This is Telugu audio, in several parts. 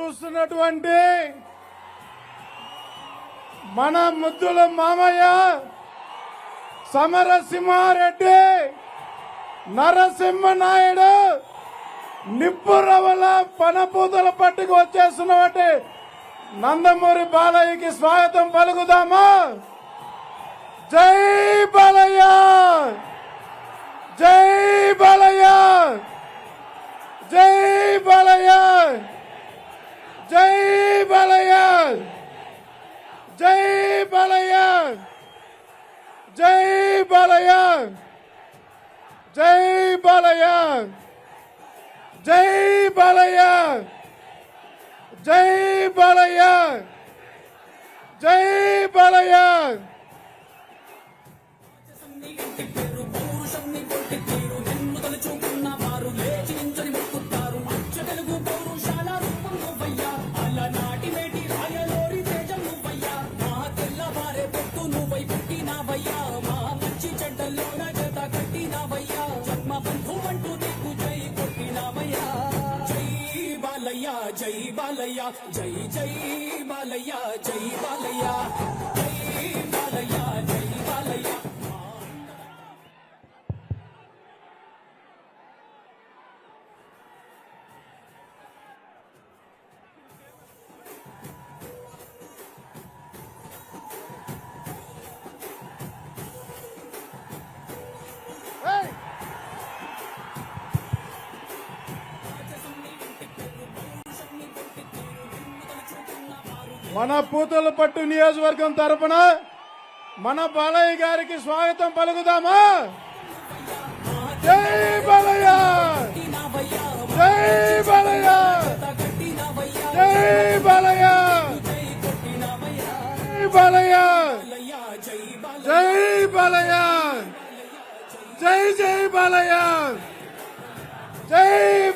చూస్తున్నటువంటి మన ముద్దుల మామయ్య సమరసింహారెడ్డి నరసింహనాయుడు నిప్పురవల పనపూతల పట్టుకు వచ్చేస్తున్నటువంటి నందమూరి బాలయ్యకి స్వాగతం పలుకుదామా? జై బాలయ్య, జై బాలయ్య, జై బాలయ్య, జై బాలయ్య, జై బాలయ్య, జై బాలయ్య, జై బాలయ్య, జై బాలయ్య, జై బాలయ్య, జై బాలయ్య. జై బాలయ్య, జై జై బాలయ్య, జై బాలయ్య, జై బాలయ్య, జై బాలయ్య. మన పూతలపట్టు నియోజకవర్గం తరపున మన బాలయ్య గారికి స్వాగతం పలుకుదామా? జై బాలయ్య, జై బాలయ్య, జై బాలయ్య, జై బాలయ్య, జై బాలయ్య, జై జై బాలయ్య, జై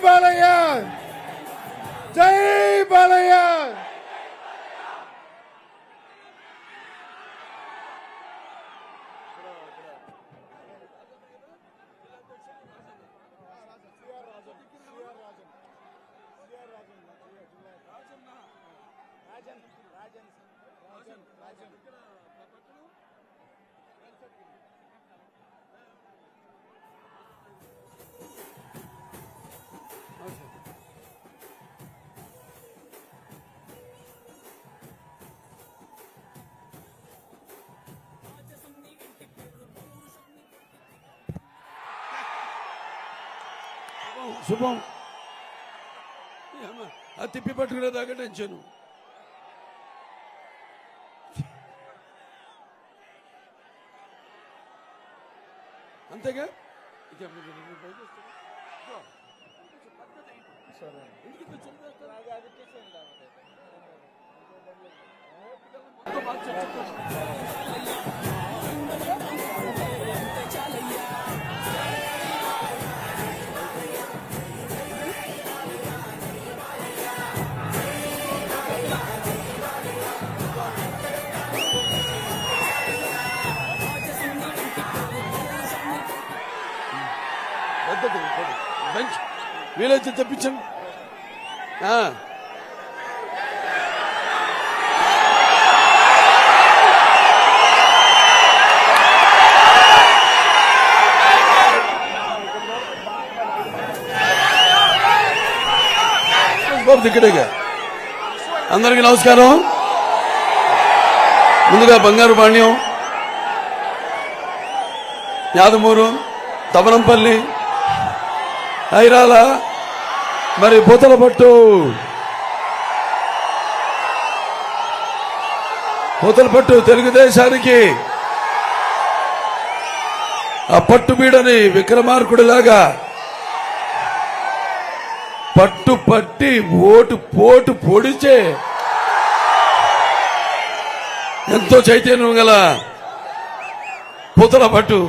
బాలయ్య, జై బాలయ్య. శుభం. అది తిప్పి పట్టుకునేదాకా టెన్షన్. అంతేగా బెంచ్ వీలైతే తెప్పించండి. ఇక్కడేగా. అందరికీ నమస్కారం. ముందుగా బంగారు పాణ్యం, యాదమూరు, తమనంపల్లి, ఐరాల, మరి పూతలపట్టు తెలుగుదేశానికి ఆ పట్టుబీడని విక్రమార్కుడిలాగా పట్టు పట్టి పోటు పొడిచే ఎంతో చైతన్యం గల పూతలపట్టు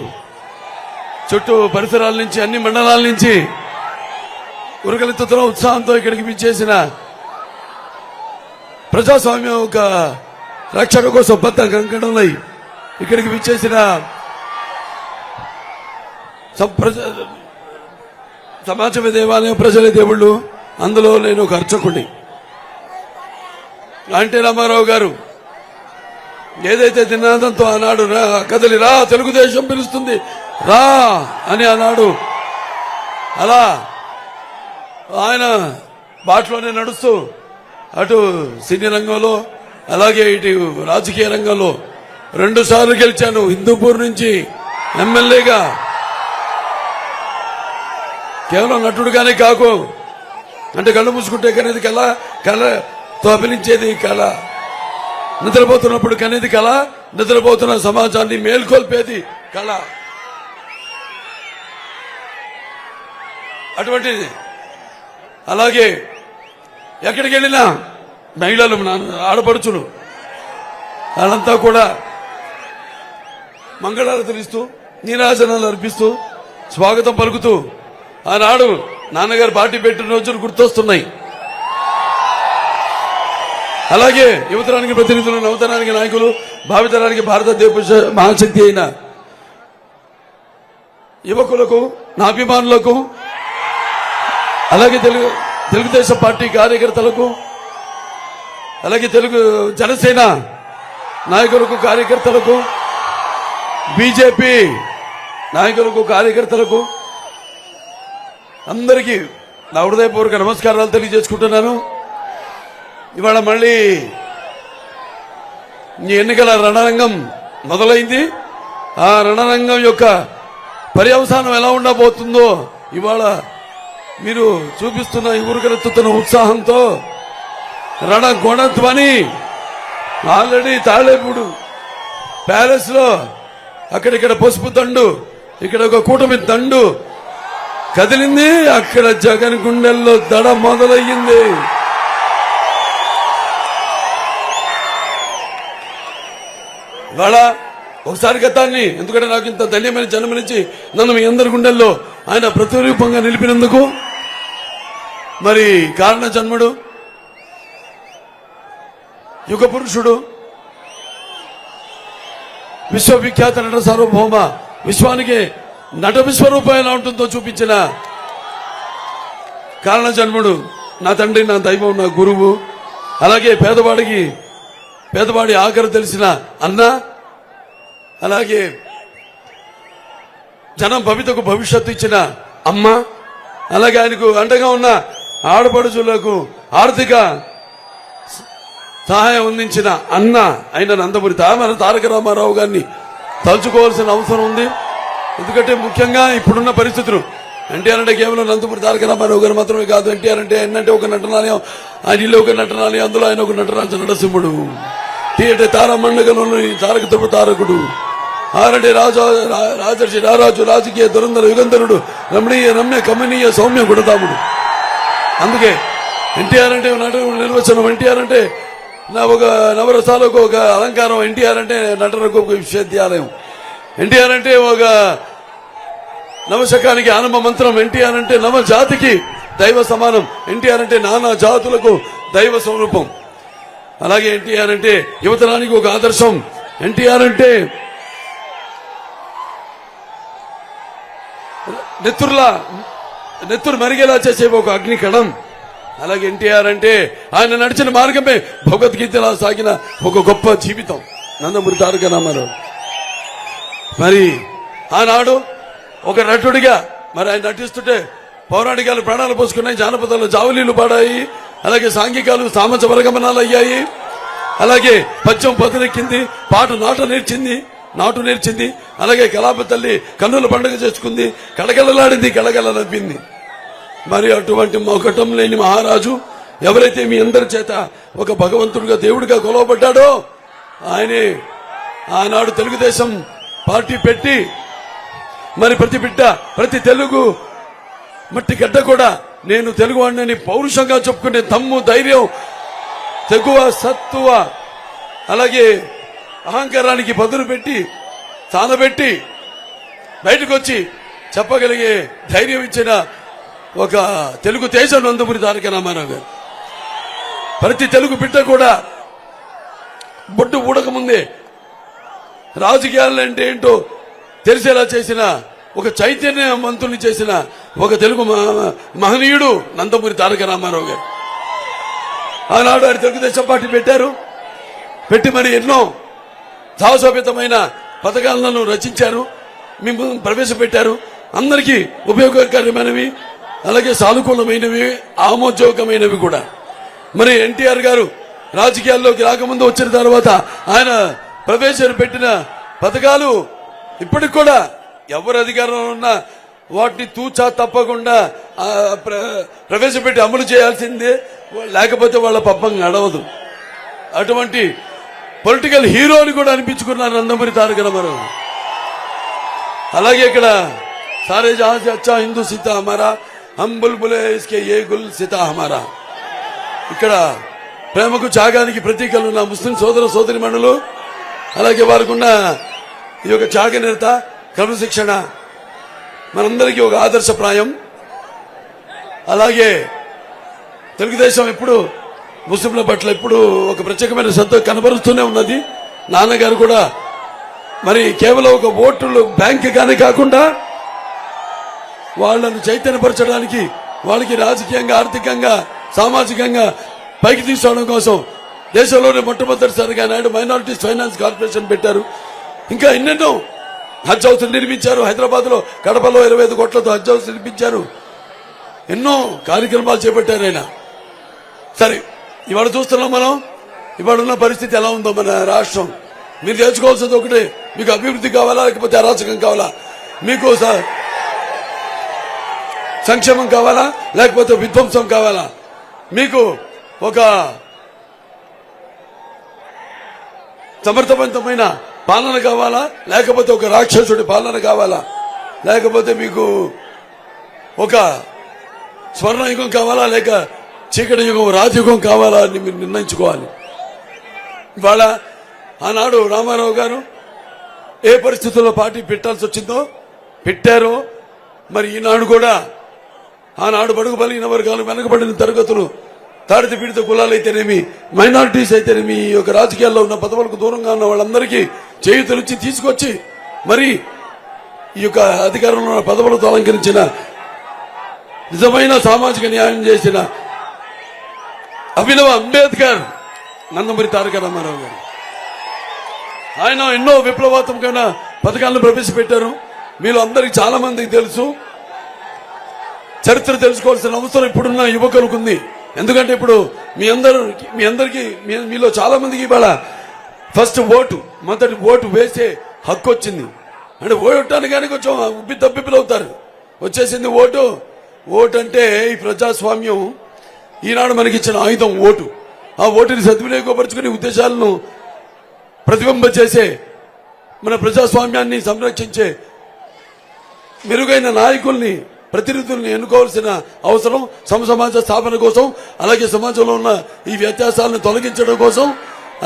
చుట్టూ పరిసరాల నుంచి, అన్ని మండలాల నుంచి ఉరకలెత్తుతున్న ఉత్సాహంతో ఇక్కడికి విచ్చేసిన ప్రజాస్వామ్యం ఒక రక్షణ కోసం బద్ద కంకణంలో ఇక్కడికి విచ్చేసిన సమాజమే దేవాలయం, ప్రజలే దేవుళ్ళు, అందులో నేను ఒక అర్చకుడి. ఎన్టీ రామారావు గారు ఏదైతే నినాదంతో ఆనాడు రా కదలి రా తెలుగుదేశం పిలుస్తుంది రా అని అన్నాడు. అలా ఆయన బాటలోనే నడుస్తూ అటు సినీ రంగంలో అలాగే ఇటు రాజకీయ రంగంలో 2 సార్లు గెలిచాను. హిందూపూర్ నుంచి ఎమ్మెల్యేగా కేవలం నటుడుగానే కాకు, అంటే కళ్ళు మూసుకుంటే కనేది కళ, కళతో అభినయించేది కళ, నిద్రపోతున్నప్పుడు కనేది కళ, నిద్రపోతున్న సమాజాన్ని మేల్కొల్పేది కళ. అటువంటిది అలాగే ఎక్కడికి వెళ్ళినా మహిళలు ఆడపడుచులు వాళ్ళంతా కూడా మంగళారతులు ఇస్తూ నీరాజనాలు అర్పిస్తూ స్వాగతం పలుకుతూ ఆనాడు నాన్నగారు పార్టీ పెట్టిన రోజులు గుర్తొస్తున్నాయి. అలాగే యువతరానికి ప్రతినిధులు, నవతరానికి నాయకులు, భావితరానికి భారతదేశ మహాశక్తి అయిన యువకులకు, నా అభిమానులకు, అలాగే తెలుగుదేశం పార్టీ కార్యకర్తలకు, అలాగే జనసేన నాయకులకు, కార్యకర్తలకు, బీజేపీ నాయకులకు, కార్యకర్తలకు అందరికీ నా హృదయపూర్వక నమస్కారాలు తెలియజేసుకుంటున్నాను. ఇవాళ మళ్ళీ ఈ ఎన్నికల రణరంగం మొదలైంది. ఆ రణరంగం యొక్క పర్యవసానం ఎలా ఉండబోతుందో ఇవాళ మీరు చూపిస్తున్న ఈ ఊరుకరెత్తుతున్న ఉత్సాహంతో రణగొణధ్వని ఆల్రెడీ తాళేపూడు ప్యాలెస్ లో అక్కడిక్కడ పసుపు దండు, ఇక్కడ ఒక కూటమి దండు కదిలింది. అక్కడ జగన్ గుండెల్లో దడ మొదలయ్యింది. ఇవాళ ఒకసారి గతాన్ని, ఎందుకంటే నాకు ఇంత ధన్యమైన జన్మనిచ్చి నన్ను మీ అందరి గుండెల్లో ఆయన ప్రతిరూపంగా నిలిపినందుకు, మరి కారణ జన్ముడు, యుగ పురుషుడు, విశ్వవిఖ్యాత నట సార్వభౌమ, విశ్వానికి నట విశ్వరూపం ఎలా ఉంటుందో చూపించిన కారణ జన్ముడు, నా తండ్రి, నా దైవం, నా గురువు, అలాగే పేదవాడి ఆఖరు తెలిసిన అన్న, అలాగే జనం భవితకు భవిష్యత్తు ఇచ్చిన అమ్మ, అలాగే ఆయనకు అండగా ఉన్న ఆడపడుచులకు ఆర్థిక సహాయం అందించిన అన్న అయిన నందమూరి తారక రామారావు గారిని తలుచుకోవాల్సిన అవసరం ఉంది. ఎందుకంటే ముఖ్యంగా ఇప్పుడున్న పరిస్థితులు, ఎన్టీఆర్ అంటే కేవలం నందమూరి తారక రామారావు గారు మాత్రమే కాదు. ఎన్టీఆర్ అంటే ఎన్నంటే ఒక నటనాలయం, ఆయన ఇల్లు ఒక నటనాలయం, అందులో ఆయన ఒక నటరాజ నరసింహుడు, థియేటర్ తారమండగంలోని తారక తారకుడు, ఆరంటే రాజర్షి రారాజు, రాజకీయ దురంధర యుగంధరుడు, రమణీయ కమనీయ సౌమ్య గుణతాముడు. అందుకే ఎన్టీఆర్ అంటే నటుడు నిర్వచనం, ఎన్టీఆర్ అంటే ఒక నవరసాలకు ఒక అలంకారం, ఎన్టీఆర్ అంటే నటనకు ఒక విశ్వవిద్యాలయం, ఎన్టీఆర్ అంటే ఒక నవశకానికి ఆనంద మంత్రం, ఎన్టీఆర్ అంటే నవ జాతికి దైవ సమానం, ఎన్టీఆర్ అంటే నానా జాతులకు దైవ స్వరూపం. అలాగే ఎన్టీఆర్ అంటే యువతరానికి ఒక ఆదర్శం, ఎన్టీఆర్ అంటే నెత్తురు మరిగేలా చేసే ఒక అగ్ని కణం. అలాగే ఎన్టీఆర్ అంటే ఆయన నడిచిన మార్గమే భగవద్గీతలా సాగిన ఒక గొప్ప జీవితం నందమూరి తారక రామారావు. మరి ఆనాడు ఒక నటుడిగా మరి ఆయన నటిస్తుంటే పౌరాణికాలు ప్రాణాలు పోసుకున్నాయి, జానపదాలు జావలీలు పాడాయి, అలాగే సాంఘికాలు సామజ వర్గమనాలు అయ్యాయి, అలాగే పద్యం పదునెక్కింది, పాట నాటు నేర్చింది, అలాగే కలాప తల్లి కన్నుల పండుగ చేసుకుంది, కళకళలాడింది, కళకళ నవ్వింది. మరి అటువంటి మొకటం లేని మహారాజు ఎవరైతే మీ అందరి చేత ఒక భగవంతుడిగా దేవుడిగా కొలవబడ్డాడో ఆయనే ఆనాడు తెలుగుదేశం పార్టీ పెట్టి మరి ప్రతి బిడ్డ, ప్రతి తెలుగు మట్టి గడ్డ కూడా నేను తెలుగువాడిని పౌరుషంగా చెప్పుకునే దమ్ము, ధైర్యం, తెగువ, సత్తువ, అలాగే అహంకారానికి బదులు పెట్టి తానబెట్టి బయటకు వచ్చి చెప్పగలిగే ధైర్యం ఇచ్చిన ఒక తెలుగు తేజం నందమూరి తారక రామారావు గారు. ప్రతి తెలుగు బిడ్డ కూడా బొడ్డు ఊడకముందే రాజకీయాలంటే ఏంటో తెలిసేలా చేసిన ఒక చైతన్యవంతుల్ని చేసిన ఒక తెలుగు మహనీయుడు నందమూరి తారక రామారావు గారు. ఆనాడు ఆయన తెలుగుదేశం పార్టీ పెట్టి మరి ఎన్నో సాహసోపేతమైన పథకాలను రచించారు, మేము ప్రవేశపెట్టారు. అందరికీ ఉపయోగకరమైనవి, అలాగే సానుకూలమైనవి, ఆమోదయోగమైనవి కూడా. మరి ఎన్టీఆర్ గారు రాజకీయాల్లోకి రాకముందు వచ్చిన తర్వాత ఆయన ప్రవేశపెట్టిన పథకాలు ఇప్పటికి కూడా ఎవరు అధికారంలో ఉన్నా వాటిని తూచా తప్పకుండా ప్రవేశపెట్టి అమలు చేయాల్సిందే, లేకపోతే వాళ్ళ పబ్బం గడవదు. అటువంటి పొలిటికల్ హీరోని కూడా అనిపించుకున్నారు నందమూరి తారక రామారావు. అలాగే ఇక్కడ సారే జహాं से अच्छा हिंदू सीता हमारा हम बुलबुले इसके ये गुल सीता हमारा. ఇక్కడ ప్రేమకు త్యాగానికి ప్రతీకలు నా ముస్లిం సోదర సోదరిమణులు, అలాగే వారికి ఉన్న ఈ యొక్క త్యాగనిరత క్రమశిక్షణ మనందరికీ ఒక ఆదర్శప్రాయం. అలాగే తెలుగుదేశం ఎప్పుడు ముస్లింల పట్ల ఎప్పుడు ఒక ప్రత్యేకమైన శ్రద్ధ కనబరుస్తూనే ఉన్నది. నాన్నగారు కూడా మరి కేవలం ఒక ఓటులు బ్యాంక్ కానీ కాకుండా వాళ్లను చైతన్యపరచడానికి, వాళ్ళకి రాజకీయంగా, ఆర్థికంగా, సామాజికంగా పైకి తీసుకోవడం కోసం దేశంలోనే మొట్టమొదటిసారిగా నాయుడు మైనారిటీస్ ఫైనాన్స్ కార్పొరేషన్ పెట్టారు. ఇంకా ఎన్నెన్నో హజ్ హౌస్ నిర్మించారు. హైదరాబాద్ లో, కడపలో 25 కోట్లతో హజ్ హౌస్ నిర్మించారు. ఎన్నో కార్యక్రమాలు చేపట్టారు ఆయన. సరే, ఇవాళ చూస్తున్నాం మనం, ఇవాళ ఉన్న పరిస్థితి ఎలా ఉందో మన రాష్ట్రం. మీరు నేర్చుకోవాల్సింది ఒకటే, మీకు అభివృద్ధి కావాలా లేకపోతే అరాచకం కావాలా, మీకు సంక్షేమం కావాలా లేకపోతే విధ్వంసం కావాలా, మీకు ఒక సమర్థవంతమైన పాలన కావాలా లేకపోతే ఒక రాక్షసుడి పాలన కావాలా, లేకపోతే మీకు ఒక స్వర్ణయుగం కావాలా లేక చీకటి యుగం రాజయుగం కావాలా అని మీరు నిర్ణయించుకోవాలి. ఇవాళ ఆనాడు రామారావు గారు ఏ పరిస్థితుల్లో పార్టీ పెట్టాల్సి వచ్చిందో పెట్టారో, మరి ఈనాడు కూడా ఆనాడు బడుగు బలిగిన వర్గాలు, వెనకబడిన తరగతులు, తాడిత పీడిత కులాలు అయితేనేమి, మైనారిటీస్ అయితేనేమి, ఈ యొక్క రాజకీయాల్లో ఉన్న పదవులకు దూరంగా ఉన్న వాళ్ళందరికీ చేయూతలిచ్చి తీసుకొచ్చి మరి ఈ యొక్క అధికారంలో ఉన్న పదవులతో అలంకరించిన నిజమైన సామాజిక న్యాయం చేసిన అభినవ అంబేద్కర్ నందమూరి తారక రామారావు గారు. ఆయన ఎన్నో విప్లవాత్మకమైన పథకాలను ప్రవేశపెట్టారు. మీలో అందరికి చాలా మందికి తెలుసు. చరిత్ర తెలుసుకోవాల్సిన అవసరం ఇప్పుడున్న యువకులకు ఉంది. ఎందుకంటే ఇప్పుడు మీ అందరికీ మీలో చాలా మందికి ఇవాళ ఫస్ట్ మొదటి ఓటు వేసే హక్కు వచ్చింది. అంటే ఓటానికి కానీ కొంచెం ఉబ్బితబ్బిబ్బులు అవుతారు. వచ్చేసింది ఓటు అంటే ఈ ప్రజాస్వామ్యం ఈనాడు మనకిచ్చిన ఆయుధం ఓటు. ఆ ఓటుని సద్వినియోగపరుచుకుని ఉద్దేశాలను ప్రతిబింబచేసే, మన ప్రజాస్వామ్యాన్ని సంరక్షించే మెరుగైన నాయకుల్ని, ప్రతినిధుల్ని ఎన్నుకోవాల్సిన అవసరం సమాజ స్థాపన కోసం, అలాగే సమాజంలో ఉన్న ఈ వ్యత్యాసాలను తొలగించడం కోసం,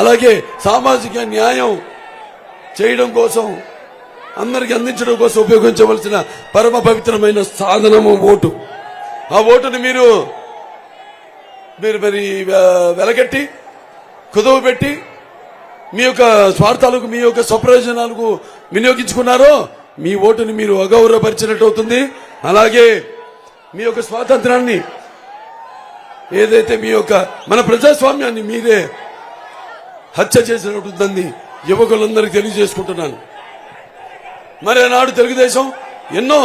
అలాగే సామాజిక న్యాయం చేయడం కోసం, అందరికి అందించడం కోసం ఉపయోగించవలసిన పరమ పవిత్రమైన సాధనము ఓటు. ఆ ఓటుని మీరు మరి వెలగట్టి కుదువ పెట్టి మీ యొక్క స్వార్థాలకు, మీ యొక్క స్వప్రయోజనాలకు వినియోగించుకున్నారో మీ ఓటుని మీరు అగౌరవపరిచినట్టు అవుతుంది. అలాగే మీ యొక్క స్వాతంత్రాన్ని, ఏదైతే మీ యొక్క మన ప్రజాస్వామ్యాన్ని మీరే హత్య చేసినట్టుందని యువకులందరికీ తెలియజేసుకుంటున్నాను. మరి ఆనాడు తెలుగుదేశం ఎన్నో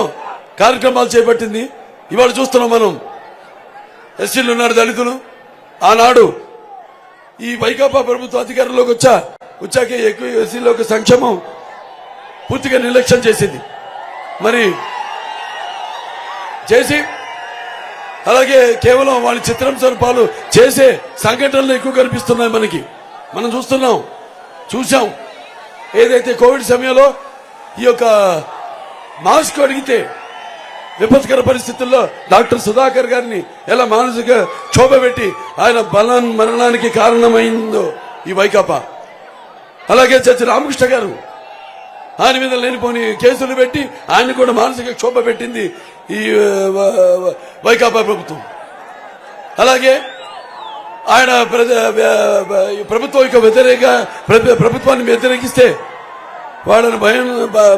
కార్యక్రమాలు చేపట్టింది. ఇవాళ చూస్తున్నాం మనం, ఎస్సీలు ఉన్నారు, దళితులు. ఆనాడు ఈ వైకాపా ప్రభుత్వం అధికారంలోకి వచ్చాకే ఎక్కువ ఎస్సీలకు సంక్షేమం పూర్తిగా నిర్లక్ష్యం చేసింది. మరి చేసి అలాగే కేవలం వాళ్ళ చిత్రాంశాలు చేసే సంఘటనలు ఎక్కువ కనిపిస్తున్నాయి మనకి. మనం చూసాం. ఏదైతే కోవిడ్ సమయంలో ఈ యొక్క మాస్క్ అడిగితే విపత్కర పరిస్థితుల్లో డాక్టర్ సుధాకర్ గారిని ఎలా మానసిక క్షోభ పెట్టి ఆయన మరణానికి కారణమైందో ఈ వైకాపా. అలాగే చచ్చి రామకృష్ణ గారు, ఆయన మీద లేనిపోని కేసులు పెట్టి ఆయన కూడా మానసిక క్షోభ పెట్టింది ఈ వైకాపా ప్రభుత్వం. అలాగే ఆయన ప్రభుత్వం యొక్క ప్రభుత్వాన్ని వ్యతిరేకిస్తే వాళ్ళని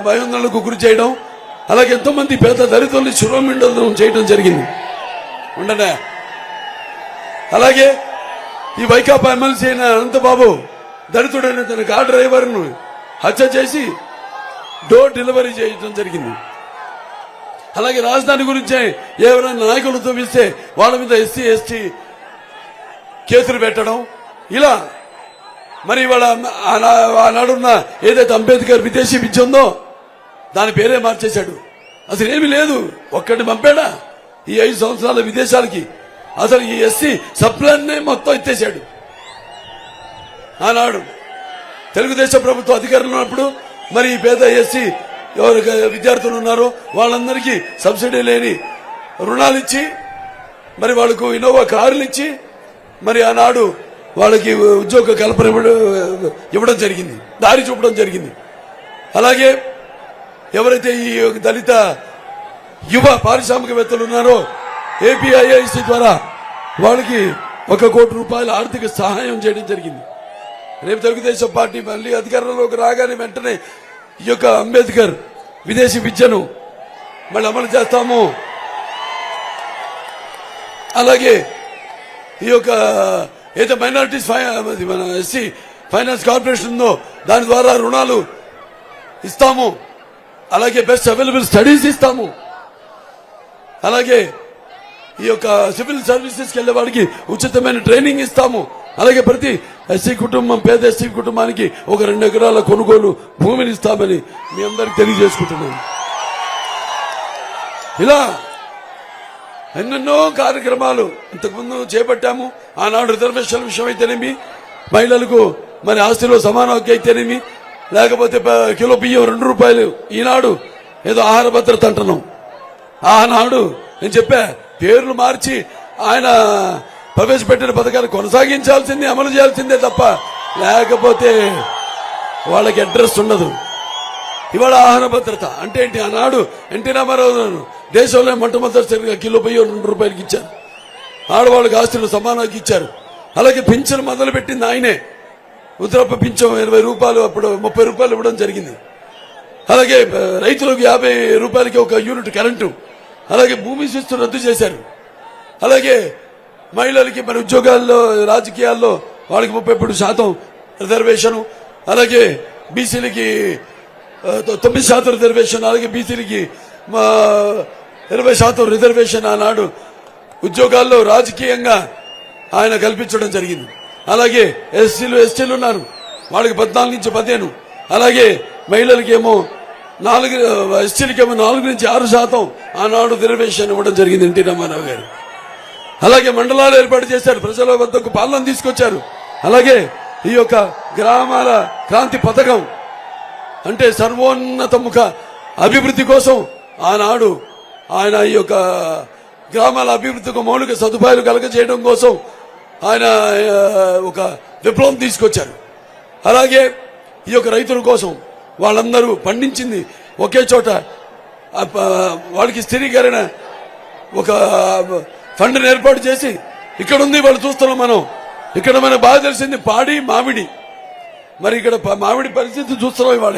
భయోందనలకు గురి చేయడం, అలాగే ఎంతో మంది పేద దళితుల్ని శిరోమిండనం చేయడం జరిగింది. ఉండనే అలాగే ఈ వైకాపా ఎమ్మెల్సీ అయిన అనంతబాబు దళితుడైన తన కార్ డ్రైవర్ను హత్య చేసి డోర్ డెలివరీ చేయడం జరిగింది. అలాగే రాజధాని గురించే ఎవరైనా నాయకులతో పిలిస్తే వాళ్ళ మీద ఎస్సీ ఎస్టీ కేసులు పెట్టడం, ఇలా మరి వాళ్ళ ఆనాడున్న ఏదైతే అంబేద్కర్ విదేశీ విద్య ఉందో దాని పేరే మార్చేశాడు. అసలు ఏమీ లేదు, ఒక్కడిని పంపాడా ఈ 5 సంవత్సరాల విదేశాలకి? అసలు ఈ ఎస్సీ సప్లాన్నే మొత్తం ఎత్తేశాడు. ఆనాడు తెలుగుదేశం ప్రభుత్వం అధికారంలో ఉన్నప్పుడు మరి ఈ పేద ఎస్సీ ఎవరు విద్యార్థులు ఉన్నారో వాళ్ళందరికీ సబ్సిడీ లేని రుణాలు ఇచ్చి మరి వాళ్ళకు ఇన్నోవా కార్లు ఇచ్చి మరి ఆనాడు వాళ్ళకి ఉద్యోగ కల్పన ఇవ్వడం జరిగింది, దారి చూపడం జరిగింది. అలాగే ఎవరైతే ఈ దళిత యువ పారిశ్రామికవేత్తలు ఉన్నారో ఏపీఐఐసి ద్వారా వాళ్ళకి 1 కోటి రూపాయల ఆర్థిక సహాయం చేయడం జరిగింది. రేపు తెలుగుదేశం పార్టీ మళ్ళీ అధికారంలోకి రాగానే వెంటనే ఈ యొక్క అంబేద్కర్ విదేశీ విద్యను మళ్ళీ అమలు చేస్తాము. అలాగే ఈ యొక్క ఏదో మైనారిటీస్ మన ఎస్సీ ఫైనాన్స్ కార్పొరేషన్ ఉందో దాని ద్వారా రుణాలు ఇస్తాము. అలాగే బెస్ట్ అవైలబుల్ స్టడీస్ ఇస్తాము. అలాగే ఈ యొక్క సివిల్ సర్వీసెస్కి వెళ్లే వాడికి ఉచితమైన ట్రైనింగ్ ఇస్తాము. అలాగే ప్రతి ఎస్సీ కుటుంబం, పేద ఎస్సీ కుటుంబానికి 2 ఎకరాల కొనుగోలు భూమిని ఇస్తామని మీ అందరికి తెలియజేసుకుంటున్నాను. ఇలా ఎన్నెన్నో కార్యక్రమాలు ఇంతకుముందు చేపట్టాము. ఆనాడు రిజర్వేషన్ల విషయం అయితేనేమి, మహిళలకు మరి ఆస్తిలో సమాన హక్కు అయితేనేమి, లేకపోతే కిలో బియ్యం 2 రూపాయలు, ఈనాడు ఏదో ఆహార భద్రత అంటున్నాం. ఆనాడు నేను చెప్పా పేర్లు మార్చి ఆయన ప్రవేశపెట్టిన పథకాలు కొనసాగించాల్సిందే, అమలు చేయాల్సిందే తప్ప లేకపోతే వాళ్ళకి అడ్రస్ ఉండదు. ఇవాళ ఆహార భద్రత అంటే ఏంటి? ఆనాడు ఎన్టీ రామారావు దేశంలో మొట్టమొదటిసారిగా కిలో బియ్యం 2 రూపాయలకి ఇచ్చారు. ఆడవాళ్ళకి ఆస్తులు సమానంగా ఇచ్చారు. అలాగే పింఛను మొదలు పెట్టింది ఆయనే. వృద్ధాప్య పింఛం 20 రూపాయలు, అప్పుడు 30 రూపాయలు ఇవ్వడం జరిగింది. అలాగే రైతులకు 50 రూపాయలకి 1 యూనిట్ కరెంటు. అలాగే భూమి శిస్తు రద్దు చేశారు. అలాగే మహిళలకి మరి ఉద్యోగాల్లో, రాజకీయాల్లో వాళ్ళకి 33% రిజర్వేషన్. అలాగే బీసీలకి 9% రిజర్వేషన్. అలాగే బీసీలకి 20% రిజర్వేషన్ ఆనాడు ఉద్యోగాల్లో రాజకీయంగా ఆయన కల్పించడం జరిగింది. అలాగే ఎస్సీలు ఎస్టీలు ఉన్నారు, వాళ్ళకి 14 నుంచి 15. అలాగే మహిళలకి ఏమో 4, ఎస్టీలకేమో 4 నుంచి 6% ఆనాడు రిజర్వేషన్ ఇవ్వడం జరిగింది ఎన్టీ రామారావు గారు. అలాగే మండలాలు ఏర్పాటు చేశారు, ప్రజల వద్దకు పాలన తీసుకొచ్చారు. అలాగే ఈ యొక్క గ్రామాల క్రాంతి పథకం అంటే సర్వోన్నతముఖ అభివృద్ధి కోసం ఆనాడు ఆయన ఈ యొక్క గ్రామాల అభివృద్ధికి మౌలిక సదుపాయాలు కలగజేయడం కోసం ఆయన ఒక విప్లవం తీసుకొచ్చారు. అలాగే ఈ యొక్క రైతుల కోసం వాళ్ళందరూ పండించింది ఒకే చోట వాళ్ళకి స్థిరీకరణ ఒక ఫండ్ని ఏర్పాటు చేసి ఇక్కడ ఉంది. వాళ్ళు చూస్తున్నాం మనం, ఇక్కడ మనకు బాగా తెలిసింది పాడి మామిడి. మరి ఇక్కడ మామిడి పరిస్థితి చూస్తున్నాం ఇవాళ.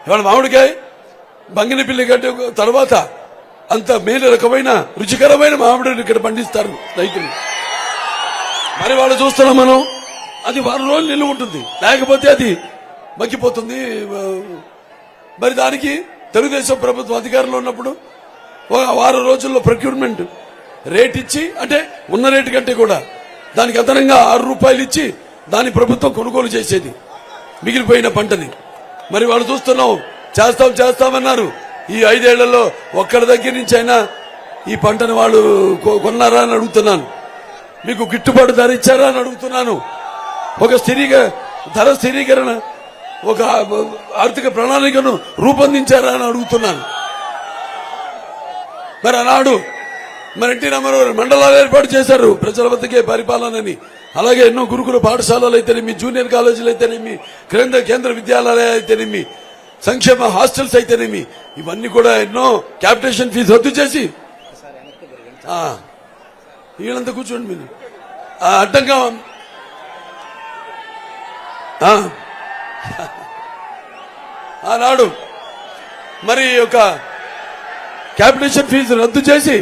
ఇవాళ మామిడికాయ బంగినపిల్లి గడ్డ తర్వాత అంత మేలు రకమైన రుచికరమైన మామిడిని ఇక్కడ పండిస్తారు రైతులు. మరి వాళ్ళు చూస్తున్నాం మనం, అది వారం రోజులు నిల్వ ఉంటుంది, లేకపోతే అది మగ్గిపోతుంది. మరి దానికి తెలుగుదేశం ప్రభుత్వం అధికారంలో ఉన్నప్పుడు 1 వారం రోజుల్లో ప్రొక్యూర్మెంట్ రేట్ ఇచ్చి, అంటే ఉన్న రేటు కంటే కూడా దానికి అదనంగా 6 రూపాయలు ఇచ్చి దాని ప్రభుత్వం కొనుగోలు చేసేది మిగిలిపోయిన పంటని. మరి వాళ్ళు చూస్తున్నాం, చేస్తామన్నారు. ఈ 5 ఏళ్లలో ఒక్కడి దగ్గర నుంచి అయినా ఈ పంటను వాళ్ళు కొన్నారా అని అడుగుతున్నాను. మీకు గిట్టుబాటు ధర ఇచ్చారా అని అడుగుతున్నాను. ఒక ధర స్థిరీకరణ, ఒక ఆర్థిక ప్రణాళికను రూపొందించారా అని అడుగుతున్నాను. మరి ఆనాడు మరి ఎన్టీ రామారావు మండలాలు ఏర్పాటు చేశారు ప్రజల వద్దకే పరిపాలనని. అలాగే ఎన్నో గురుకుల పాఠశాలలు అయితేనేమి, జూనియర్ కాలేజీలు అయితేనేమి, కేంద్ర విద్యాలయాలు అయితేనేమి, సంక్షేమ హాస్టల్స్ అయితేనేమి, ఇవన్నీ కూడా ఎన్నో క్యాపిటేషన్ ఫీజు రద్దు చేసి వీళ్ళంతా కూర్చోండి మీరు అడ్డంగా ఆనాడు మరి యొక్క క్యాపిటేషన్ ఫీజు రద్దు చేసి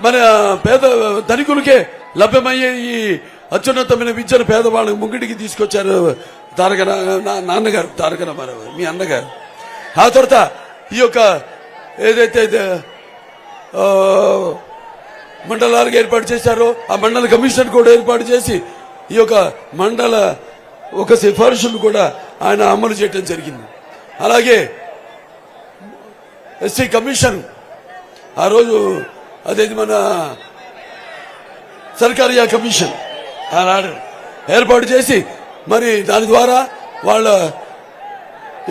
మన పేద ధనికులకే లభ్యమయ్యే ఈ అత్యున్నతమైన విద్యను పేదవాళ్ళకి ముంగిటికి తీసుకొచ్చారు నాన్నగారు తారక రామారావు మీ అన్నగారు. ఆ తర్వాత ఈ యొక్క ఏదైతే మండలాలకు ఏర్పాటు చేశారో ఆ మండల కమిషన్ కూడా ఏర్పాటు చేసి ఈ యొక్క మండల ఒక సిఫార్సును కూడా ఆయన అమలు చేయడం జరిగింది. అలాగే ఎస్సీ కమిషన్ ఆ రోజు అదేది మన సర్కారియా కమిషన్ ఆనాడు ఏర్పాటు చేసి మరి దాని ద్వారా వాళ్ళ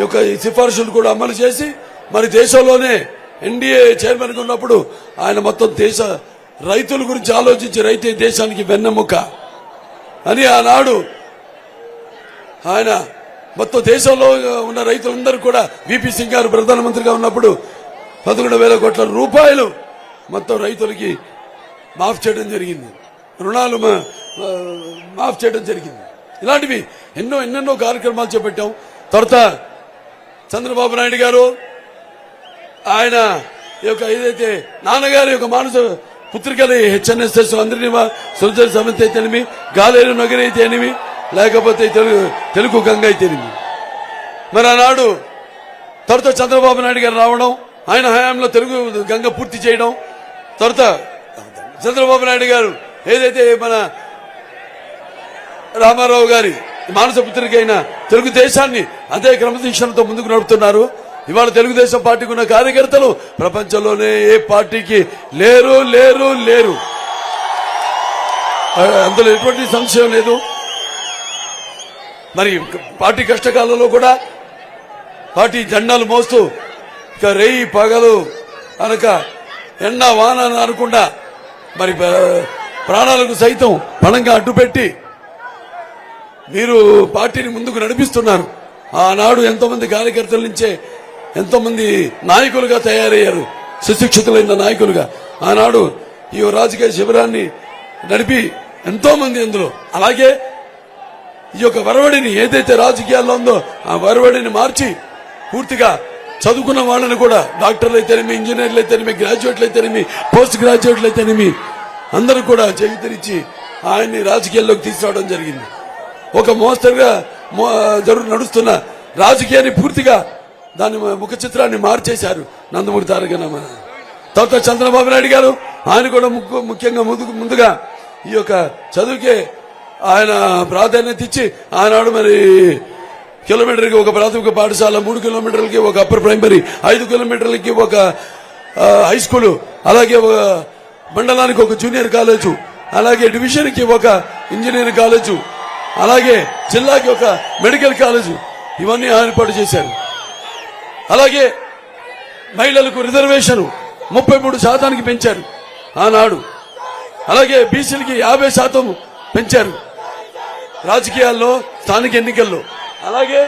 యొక్క సిఫార్సులు కూడా అమలు చేసి మరి దేశంలోనే ఎన్డీఏ చైర్మన్గా ఉన్నప్పుడు ఆయన మొత్తం దేశ రైతుల గురించి ఆలోచించి రైతే దేశానికి వెన్నెముక అని ఆనాడు ఆయన మొత్తం దేశంలో ఉన్న రైతులందరూ కూడా విపి సింగ్ గారు ప్రధానమంత్రిగా ఉన్నప్పుడు 11,000 కోట్ల రూపాయలు మొత్తం రైతులకి మాఫ్ చేయడం జరిగింది, రుణాలు మాఫ్ చేయడం జరిగింది. ఇలాంటివి ఎన్నెన్నో కార్యక్రమాలు చేపట్టాం. తర్వాత చంద్రబాబు నాయుడు గారు ఆయన యొక్క ఏదైతే నాన్నగారి యొక్క మానస పుత్రికలు హెచ్ఎన్ఎస్ఎస్ అందరినీ సృజన సమితి అయితేనేమి, గాలేరు నగరి అయితేనేమి, లేకపోతే తెలుగు గంగ అయితేనేమి, మరి ఆనాడు తర్వాత చంద్రబాబు నాయుడు గారు రావడం, ఆయన హయాంలో తెలుగు గంగ పూర్తి చేయడం, తర్వాత చంద్రబాబు నాయుడు గారు ఏదైతే మన రామారావు గారి మానస పుత్రిక అయిన తెలుగుదేశాన్ని అదే క్రమశిక్షణతో ముందుకు నడుపుతున్నారు. ఇవాళ తెలుగుదేశం పార్టీకి ఉన్న కార్యకర్తలు ప్రపంచంలోనే ఏ పార్టీకి లేరు లేరు లేరు అందులో ఎటువంటి సంశయం లేదు. మరి పార్టీ కష్టకాలంలో కూడా పార్టీ జెండాలు మోస్తూ ఇక రేయి పగలు అనక ఎండ వాన అనకుండా మరి ప్రాణాలకు సైతం పణంగా అడ్డుపెట్టి మీరు పార్టీని ముందుకు నడిపిస్తున్నారు. ఆనాడు ఎంతో మంది కార్యకర్తల నుంచే ఎంతో మంది నాయకులుగా తయారయ్యారు, సుశిక్షితులైన నాయకులుగా. ఆనాడు ఈ రాజకీయ శిబిరాన్ని నడిపి ఎంతో మంది అందులో. అలాగే ఈ యొక్క వరవడిని ఏదైతే రాజకీయాల్లో ఉందో ఆ వరవడిని మార్చి పూర్తిగా చదువుకున్న వాళ్ళని కూడా డాక్టర్లు అయితేనేమి, ఇంజనీర్లు అయితేనేమి, గ్రాడ్యుయేట్లు అయితేనేమి, పోస్ట్ గ్రాడ్యుయేట్లు అయితేనేమి అందరూ కూడా చేయుతనిచ్చి ఆయన్ని రాజకీయాల్లోకి తీసుకురావడం జరిగింది. ఒక మోస్తరుగా నడుస్తున్న రాజకీయాన్ని పూర్తిగా దాని ముఖ చిత్రాన్ని మార్చేశారు నందమూరి తారక రామారావు. తర్వాత చంద్రబాబు నాయుడు గారు ఆయన కూడా ముఖ్యంగా ముందుగా ఈ యొక్క చదువుకే ఆయన ప్రాధాన్యత ఇచ్చి ఆనాడు మరి కిలోమీటర్కి ఒక ప్రాథమిక పాఠశాల, 3 కిలోమీటర్లకి ఒక అప్పర్ ప్రైమరీ, 5 కిలోమీటర్లకి ఒక హై స్కూలు, అలాగే ఒక మండలానికి ఒక జూనియర్ కాలేజు, అలాగే డివిజన్కి ఒక ఇంజనీరింగ్ కాలేజు, అలాగే జిల్లాకి ఒక మెడికల్ కాలేజు, ఇవన్నీ ఏర్పాటు చేశారు. అలాగే మహిళలకు రిజర్వేషన్ 33% పెంచారు ఆనాడు. అలాగే బీసీలకి 50% పెంచారు రాజకీయాల్లో, స్థానిక ఎన్నికల్లో. అలాగే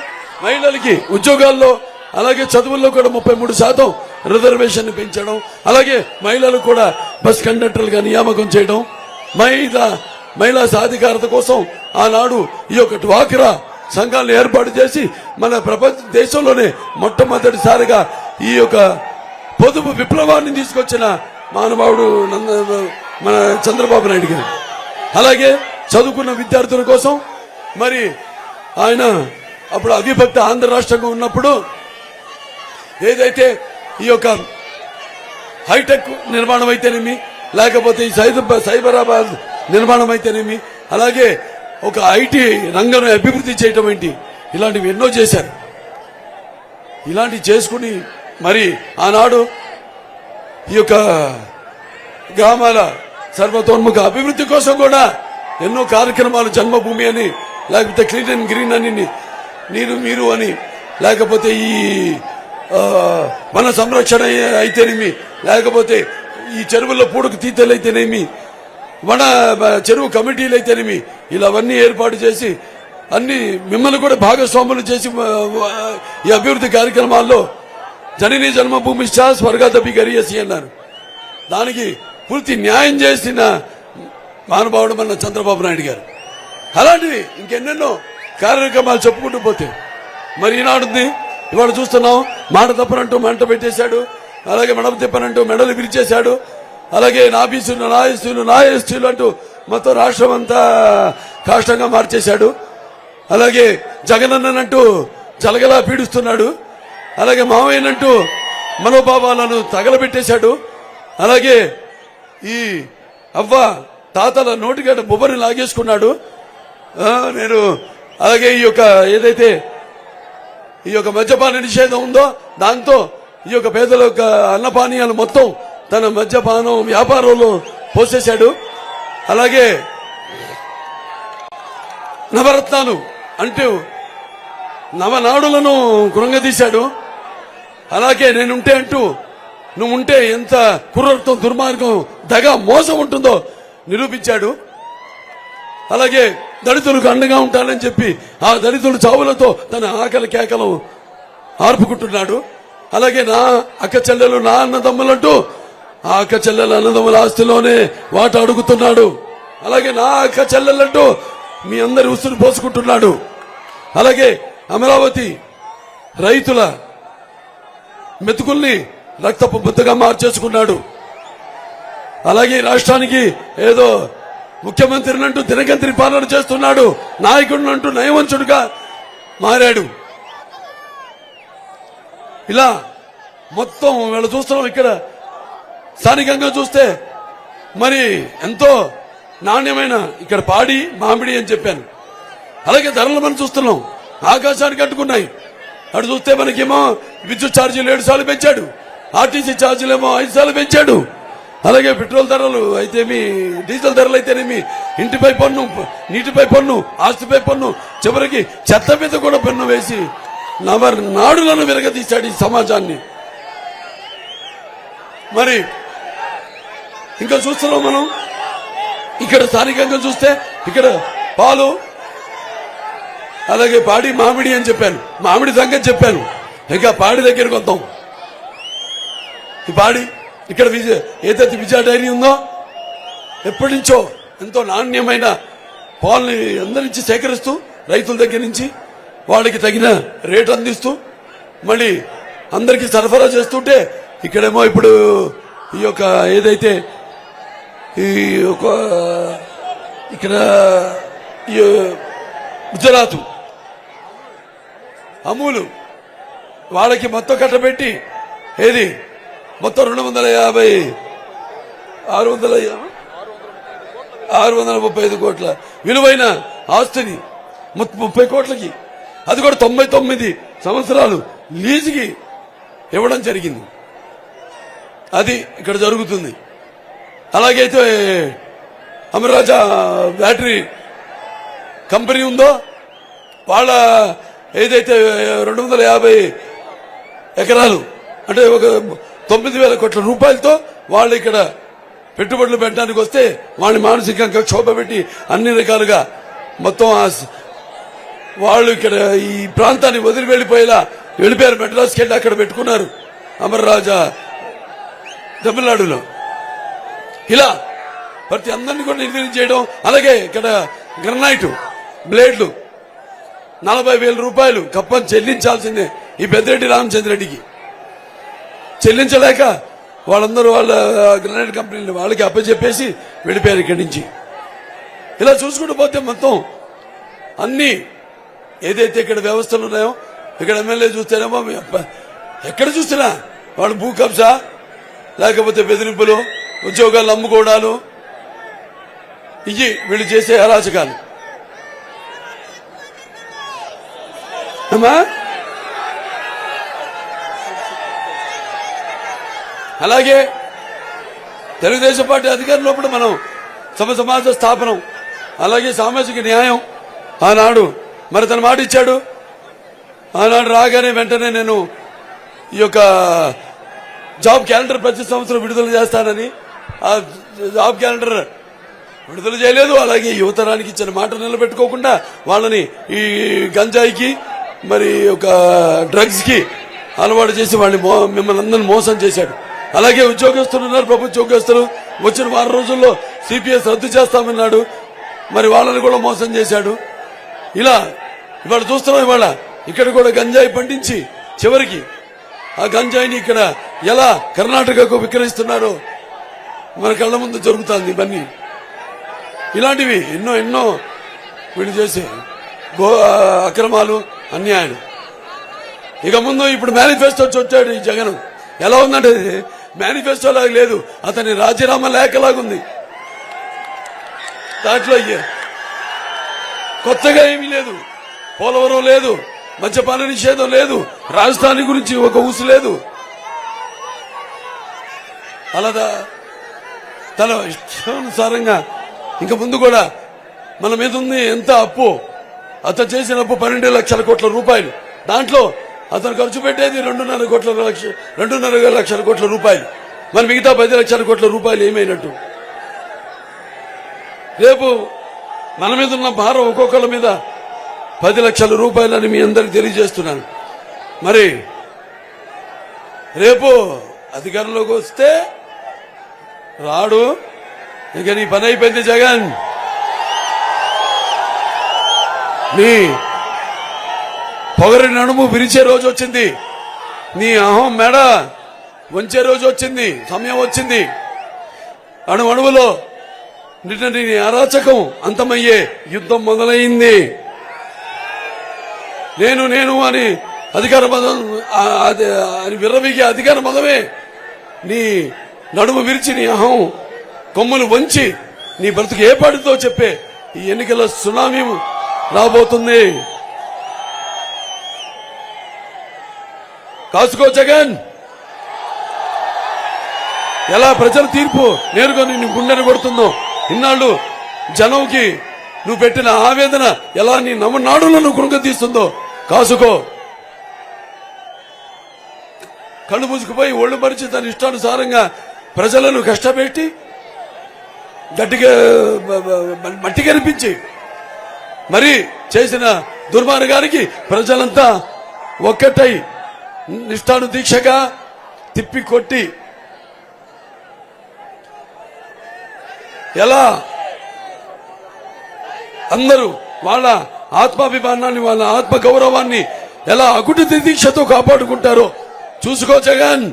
మహిళలకి ఉద్యోగాల్లో, అలాగే చదువుల్లో కూడా 33% రిజర్వేషన్ పెంచడం, అలాగే మహిళలకు కూడా బస్ కండక్టర్లుగా నియామకం చేయడం, మహిళా సాధికారత కోసం ఆనాడు ఈ యొక్క డ్వాక్రా సంఘాలను ఏర్పాటు చేసి మన ప్రపంచ దేశంలోనే మొట్టమొదటిసారిగా ఈ యొక్క పొదుపు విప్లవాన్ని తీసుకొచ్చిన మహానుభావుడు మన చంద్రబాబు నాయుడు గారు. అలాగే చదువుకున్న విద్యార్థుల కోసం మరి ఆయన అప్పుడు అవిభక్త ఆంధ్ర రాష్ట్రంగా ఉన్నప్పుడు ఏదైతే ఈ యొక్క హైటెక్ నిర్మాణం అయితేనేమి, లేకపోతే ఈ సైబరాబాద్ నిర్మాణం అయితేనేమి, అలాగే ఒక ఐటీ రంగం అభివృద్ధి చేయటం ఏంటి, ఇలాంటివి ఎన్నో చేశారు. ఇలాంటివి చేసుకుని మరి ఆనాడు ఈ యొక్క గ్రామాల సర్వతోన్ముఖ అభివృద్ధి కోసం కూడా ఎన్నో కార్యక్రమాలు, జన్మభూమి అని, లేకపోతే క్లీన్ అండ్ గ్రీన్ అని, నీరు మీరు అని, లేకపోతే ఈ వన సంరక్షణ అయితేనేమి, లేకపోతే ఈ చెరువుల్లో పూడుకు తీతలు అయితేనేమి, వన చెరువు కమిటీలు అయితేనేమి, ఇలావన్నీ ఏర్పాటు చేసి అన్ని మిమ్మల్ని కూడా భాగస్వాములు చేసి ఈ అభివృద్ధి కార్యక్రమాల్లో జనని జన్మభూమి స్వర్గాదపి గరియసి అన్నారు. దానికి పూర్తి న్యాయం చేసిన మహానుభావుడు మన చంద్రబాబు నాయుడు గారు. అలాంటివి ఇంకెన్నెన్నో కార్యక్రమాలు చెప్పుకుంటూ పోతే మరి ఈనాడుంది. ఇవాళ చూస్తున్నాం, మాట తప్పనంటూ మంట పెట్టేశాడు, అలాగే మెడమ తిప్పనంటూ మెడలు విరిచేశాడు, అలాగే నా బీసీలు నా ఎస్టీలు అంటూ మొత్తం రాష్ట్రం అంతా కాష్టంగా మార్చేశాడు. అలాగే జగనన్ననంటూ జలగలా పీడిస్తున్నాడు. అలాగే మావయ్యనంటూ మనోభావాలను తగలబెట్టేశాడు. అలాగే ఈ అవ్వ తాతల నోటిగడ్డ బొబ్బని లాగేసుకున్నాడు. నేను అలాగే ఈ యొక్క ఏదైతే ఈ యొక్క మద్యపాన నిషేధం ఉందో దాంతో ఈ యొక్క పేదల యొక్క అన్నపానీయాలు మొత్తం తన మద్యపానం వ్యాపారంలో పోసేశాడు. అలాగే నవరత్నాలు అంటూ నవనాడులను కృంగదీశాడు. అలాగే నేనుంటే అంటూ నువ్వుంటే ఎంత కుర్రత్వం, దుర్మార్గం, దగ, మోసం ఉంటుందో నిరూపించాడు. అలాగే దళితులకు అండగా ఉంటానని చెప్పి ఆ దళితుల చావులతో తన ఆకలి కేకలు ఆర్పుకుంటున్నాడు. అలాగే నా అక్క చెల్లెలు, నా అన్నదమ్ములంటూ ఆ అక్క చెల్లెల అన్నదమ్ముల ఆస్తిలోనే వాట అడుగుతున్నాడు. అలాగే నా అక్క చెల్లెలంటూ మీ అందరి ఉసురు పోసుకుంటున్నాడు. అలాగే అమరావతి రైతుల మెతుకుల్ని రక్తపు బుద్ధగా మార్చేసుకున్నాడు. అలాగే రాష్ట్రానికి ఏదో ముఖ్యమంత్రినంటూ దినగంత్రి పాలన చేస్తున్నాడు. నాయకుడినంటూ నయవంచుడుగా మారాడు. ఇలా మొత్తం వీళ్ళు చూస్తున్నాం. ఇక్కడ స్థానికంగా చూస్తే మరి ఎంతో నాణ్యమైన ఇక్కడ పాడి మామిడి అని చెప్పాను. అలాగే ధరలు మనం చూస్తున్నాం, ఆకాశానికి అట్టుకున్నాయి. అటు చూస్తే మనకేమో విద్యుత్ ఛార్జీలు 7 సార్లు పెంచాడు, ఆర్టీసీ ఛార్జీలేమో 5 సార్లు పెంచాడు. అలాగే పెట్రోల్ ధరలు అయితేమి, డీజిల్ ధరలు అయితేనేమి, ఇంటిపై పన్ను, నీటిపై పన్ను, ఆస్తిపై పన్ను, చివరికి చెత్త మీద కూడా పన్ను వేసి నాడులను విరగదీశాడు ఈ సమాజాన్ని. మరి ఇంకా చూస్తున్నాం మనం ఇక్కడ స్థానికంగా చూస్తే ఇక్కడ పాలు, అలాగే పాడి మామిడి అని చెప్పాను, మామిడి సంగతి చెప్పాను. ఇంకా పాడి దగ్గరికి వద్దాం. ఈ పాడి ఇక్కడ ఏదైతే విజయ డైరీ ఉందో ఎప్పటి నుంచో ఎంతో నాణ్యమైన పాలని అందరి నుంచి సేకరిస్తూ రైతుల దగ్గర నుంచి వాళ్ళకి తగిన రేటు అందిస్తూ మళ్ళీ అందరికీ సరఫరా చేస్తుంటే ఇక్కడేమో ఇప్పుడు ఈ యొక్క ఏదైతే ఈ ఒక ఇక్కడ గుజరాత్ అమూలు వాళ్ళకి మొత్తం కట్టబెట్టి ఏది మొత్తం 635 కోట్ల విలువైన ఆస్తిని 30 కోట్లకి, అది కూడా 99 సంవత్సరాలు లీజుకి ఇవ్వడం జరిగింది. అది ఇక్కడ జరుగుతుంది. అలాగైతే అమరరాజా బ్యాటరీ కంపెనీ ఉందో వాళ్ళ ఏదైతే 250 ఎకరాలు అంటే ఒక 9,000 కోట్ల రూపాయలతో వాళ్ళు ఇక్కడ పెట్టుబడులు పెట్టడానికి వస్తే వాళ్ళని మానసికంగా క్షోభ పెట్టి అన్ని రకాలుగా మొత్తం వాళ్ళు ఇక్కడ ఈ ప్రాంతాన్ని వదిలి వెళ్ళిపోయారు. మెడ్రాస్కి వెళ్ళి అక్కడ పెట్టుకున్నారు అమరరాజా తమిళనాడులో. ఇలా ప్రతి అందరినీ కూడా నిర్వీర్యం చేయడం. అలాగే ఇక్కడ గ్రనైట్ బ్లేడ్లు 40,000 రూపాయలు కప్పని చెల్లించాల్సిందే ఈ పెద్దిరెడ్డి రామచంద్రరెడ్డికి. చెల్లించలేక వాళ్ళందరూ వాళ్ళ గ్రనైట్ కంపెనీలు వాళ్ళకి అప్పచెప్పేసి వెళ్ళిపోయారు ఇక్కడి నుంచి. ఇలా చూసుకుంటూ పోతే మొత్తం అన్ని ఏదైతే ఇక్కడ వ్యవస్థలు ఉన్నాయో ఇక్కడ ఎమ్మెల్యే చూస్తేనేమో ఎక్కడ చూసినా వాళ్ళు భూ కబ్జా, లేకపోతే బెదిరింపులు, ఉద్యోగాలు అమ్ముకోవడాలు, ఇవి వీళ్ళు చేసే అరాచకాలు. అలాగే తెలుగుదేశం పార్టీ అధికారంలో మనం సమాజ స్థాపనం, అలాగే సామాజిక న్యాయం ఆనాడు మరి తన మాట ఇచ్చాడు. ఆనాడు రాగానే వెంటనే నేను ఈ యొక్క జాబ్ క్యాలెండర్ ప్రతి సంవత్సరం విడుదల చేస్తానని ఆ జాబ్ క్యాలెండర్ విడుదల చేయలేదు. అలాగే యువతరానికి ఇచ్చిన మాట నిలబెట్టుకోకుండా వాళ్ళని ఈ గంజాయికి మరి ఒక డ్రగ్స్ కి అలవాటు చేసి వాళ్ళని మిమ్మల్ని అందరిని మోసం చేశాడు. అలాగే ఉద్యోగస్తులు ఉన్నారు, ప్రభుత్వ ఉద్యోగస్తులు వచ్చిన 6 రోజుల్లో సిపిఎస్ రద్దు చేస్తామన్నాడు. మరి వాళ్ళని కూడా మోసం చేశాడు. ఇలా ఇవాళ చూస్తున్నాం. ఇవాళ ఇక్కడ కూడా గంజాయి పండించి చివరికి ఆ గంజాయిని ఇక్కడ ఎలా కర్ణాటకకు విక్రయిస్తున్నారో మన కళ్ళ ముందు జరుగుతుంది. ఇవన్నీ ఇలాంటివి ఎన్నో ఎన్నో వీళ్ళు చేసే అక్రమాలు, అన్యాయాలు. ఇక ముందు ఇప్పుడు మేనిఫెస్టో వచ్చాడు ఈ జగన్. ఎలా ఉందంటే మేనిఫెస్టో లాగా లేదు, అతని రాజీనామా లేఖలాగుంది. దాంట్లో కొత్తగా ఏమీ లేదు. పోలవరం లేదు, మద్యపాన నిషేధం లేదు, రాజధాని గురించి ఒక ఊసు లేదు. అలా తన ఇష్టానుసారంగా ఇంక ముందు కూడా మన మీద ఉంది. ఎంత అప్పు అతను చేసిన అప్పు 12 లక్షల కోట్ల రూపాయలు. దాంట్లో అతను ఖర్చు పెట్టేది 2.5 లక్షల కోట్ల రూపాయలు. మరి మిగతా 10 లక్షల కోట్ల రూపాయలు ఏమైనట్టు? రేపు మన మీద ఉన్న భారం ఒక్కొక్కరి మీద 10 లక్షల రూపాయలని మీ అందరికి తెలియజేస్తున్నాను. మరి రేపు అధికారంలోకి వస్తే రాడు, ఇక నీ పని అయిపోయింది జగన్. నీ పొగరి నడుము విరిచే రోజు వచ్చింది, నీ అహం మెడ వంచే రోజు వచ్చింది, సమయం వచ్చింది. అణువణువులో నీ అరాచకం అంతమయ్యే యుద్ధం మొదలైంది. నేను అని అధికార మదం అని విర్రవీగే అధికార మదమే నీ నడుము విరిచి, నీ అహం కొమ్ములు వంచి నీ బ్రతుకు ఏ పాటితో చెప్పే ఈ ఎన్నికల సునామీ రాబోతుంది. కాసుకో జగన్. ఎలా ప్రజల తీర్పు నేరుగా నీ గుండెను కొడుతుందో, ఇన్నాళ్ళు జనంకి నువ్వు పెట్టిన ఆవేదన ఎలా నీ నవనాడులను కృంగతీస్తుందో కాసుకో. కళ్ళు మూసుకుపోయి ఒళ్ళు పరిచి తన ఇష్టానుసారంగా ప్రజలను కష్టపెట్టి గట్టిగా మట్టి కనిపించి మరి చేసిన దుర్మార్గానికి ప్రజలంతా ఒక్కటై నిష్ఠాను దీక్షగా తిప్పి కొట్టి ఎలా అందరూ వాళ్ళ ఆత్మాభిమానాన్ని, వాళ్ళ ఆత్మ గౌరవాన్ని ఎలా అకుటి దీక్షతో కాపాడుకుంటారో చూసుకో జగన్.